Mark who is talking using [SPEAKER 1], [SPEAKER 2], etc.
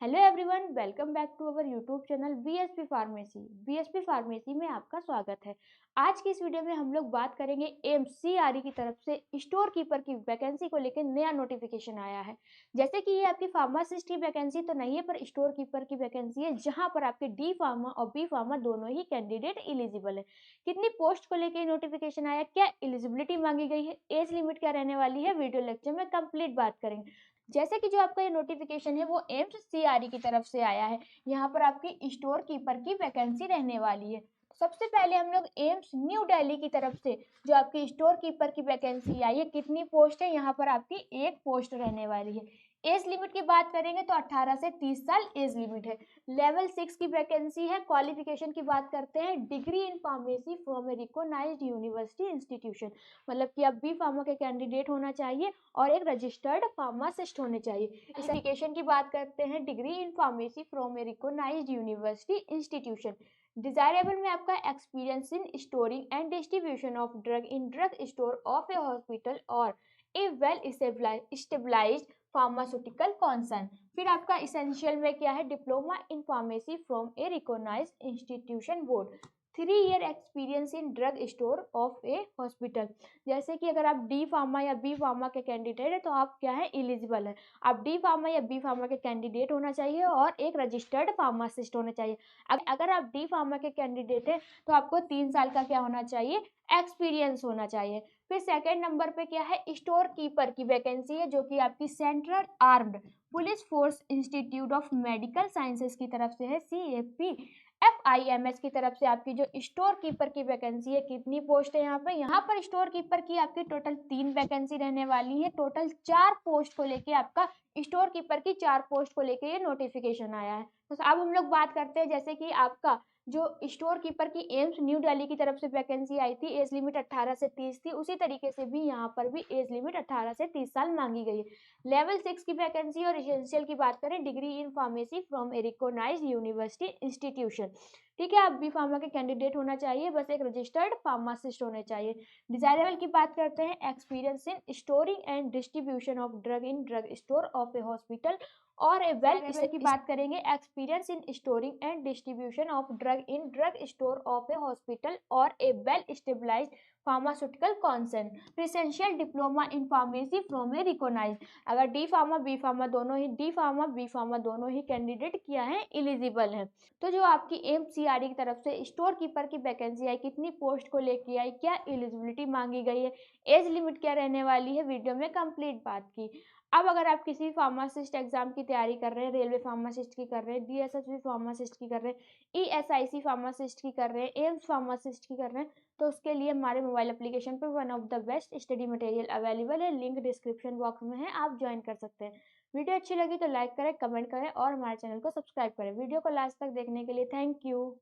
[SPEAKER 1] Hello everyone, welcome back to our YouTube channel BSP pharmacy. BSP pharmacy में आपका स्वागत है। आज की इस वीडियो में हम लोग बात करेंगे एमसीआरई की तरफ से स्टोर कीपर की वैकेंसी को लेकर नया नोटिफिकेशन आया है। जैसे कि ये आपकी फार्मासिस्ट की वैकेंसी तो नहीं है, पर स्टोर कीपर की वैकेंसी है, जहां पर आपके डी फार्मा और बी फार्मा दोनों ही कैंडिडेट एलिजिबल है। कितनी पोस्ट को लेकर नोटिफिकेशन आया, क्या एलिजिबिलिटी मांगी गई है, एज लिमिट क्या रहने वाली है, वीडियो लेक्चर में कंप्लीट बात करेंगे। जैसे कि जो आपका ये नोटिफिकेशन है वो एम्स सीआरई की तरफ से आया है। यहाँ पर आपकी स्टोर कीपर की वैकेंसी रहने वाली है। सबसे पहले हम लोग एम्स न्यू दिल्ली की तरफ से जो आपकी स्टोर कीपर की वैकेंसी आई है, कितनी पोस्ट है, यहाँ पर आपकी एक पोस्ट रहने वाली है। एज लिमिट की बात करेंगे तो 18 से 30 साल एज लिमिट है। लेवल 6 की वैकेंसी है। क्वालिफिकेशन की बात करते हैं, degree in pharmacy from a recognised university institution, मतलब कि आप बी फार्मा के कैंडिडेट होना चाहिए और एक रजिस्टर्ड फार्मासिस्ट होने चाहिए। इस एप्लीकेशन की बात करते हैं, degree in pharmacy from a recognised university institution. Desirable में आपका experience in storing and distribution of drug in drug store of a hospital और a well stabilised pharmaceutical concern. फिर आपका इसेंशियल में क्या है, diploma in pharmacy from a recognised institution board, 3 year experience in drug store of a hospital. जैसे कि अगर आप डी फार्मा या बी फार्मा के कैंडिडेट है तो आप क्या है, एलिजिबल है। आप डी फार्मा या बी फार्मा के कैंडिडेट होना चाहिए और एक रजिस्टर्ड फार्मासिस्ट होना चाहिए। अगर आप डी फार्मा के कैंडिडेट है तो आपको 3 साल का क्या होना चाहिए, एक्सपीरियंस होना चाहिए। फिर सेकेंड नंबर पे क्या है, स्टोर कीपर की वैकेंसी है, जो कि आपकी central armed police force institute of medical sciences की तरफ से है, CAP FIMS की तरफ से आपकी जो स्टोर कीपर की वैकेंसी है। कितनी पोस्ट है यहाँ पर स्टोर कीपर की आपकी टोटल 3 वैकेंसी रहने वाली है। टोटल 4 पोस्ट को लेके आपका स्टोर कीपर की 4 पोस्ट को लेके ये नोटिफिकेशन आया है। तो अब हम लोग बात करते हैं, जैसे कि आपका जो स्टोर कीपर की एम्स न्यू दिल्ली की तरफ से वैकेंसी आई थी, एज लिमिट 18 से 30 थी, उसी तरीके से भी यहाँ पर भी एज लिमिट 18 से 30 साल मांगी गई है। लेवल 6 की वैकेंसी और एसेंशियल की बात करें, degree in pharmacy from a recognised university institution. ठीक है, आप बी फार्मा के कैंडिडेट होना चाहिए, बस एक रजिस्टर्ड फार्मासिस्ट होने चाहिए। डिजायरेबल की बात करते हैं, experience in storing and distribution of drug in drug store of a hospital और ए वेल की बात करेंगे, experience in storing and distribution of drug in drug store of a hospital और a well stabilised pharmaceutical concern. Essential diploma in pharmacy from a recognised. अगर D pharma B pharma दोनों ही, D pharma B pharma दोनों ही candidate किया है, eligible है। तो जो आपकी एमसीआरई की तरफ से स्टोर कीपर की वैकेंसी आई, कितनी पोस्ट को लेके आई, क्या एलिजिबिलिटी मांगी गई है, एज लिमिट क्या रहने वाली है, वीडियो में कंप्लीट बात की। अब अगर आप किसी फार्मासिस्ट एग्जाम की तैयारी कर रहे हैं, रेलवे फार्मासिस्ट की कर रहे हैं, DSSB फार्मासिस्ट की कर रहे हैं, ESIC फार्मासिस्ट की कर रहे हैं, एम्स फार्मासिस्ट की कर रहे हैं, तो उसके लिए हमारे मोबाइल एप्लीकेशन पर one of the best study material available है, लिंक डिस्क्रिप्शन बॉक्स में है, आप ज्वाइन कर सकते हैं। वीडियो अच्छी लगी तो लाइक करें, कमेंट करें और हमारे चैनल को सब्सक्राइब करें। वीडियो को लास्ट तक देखने के लिए थैंक यू।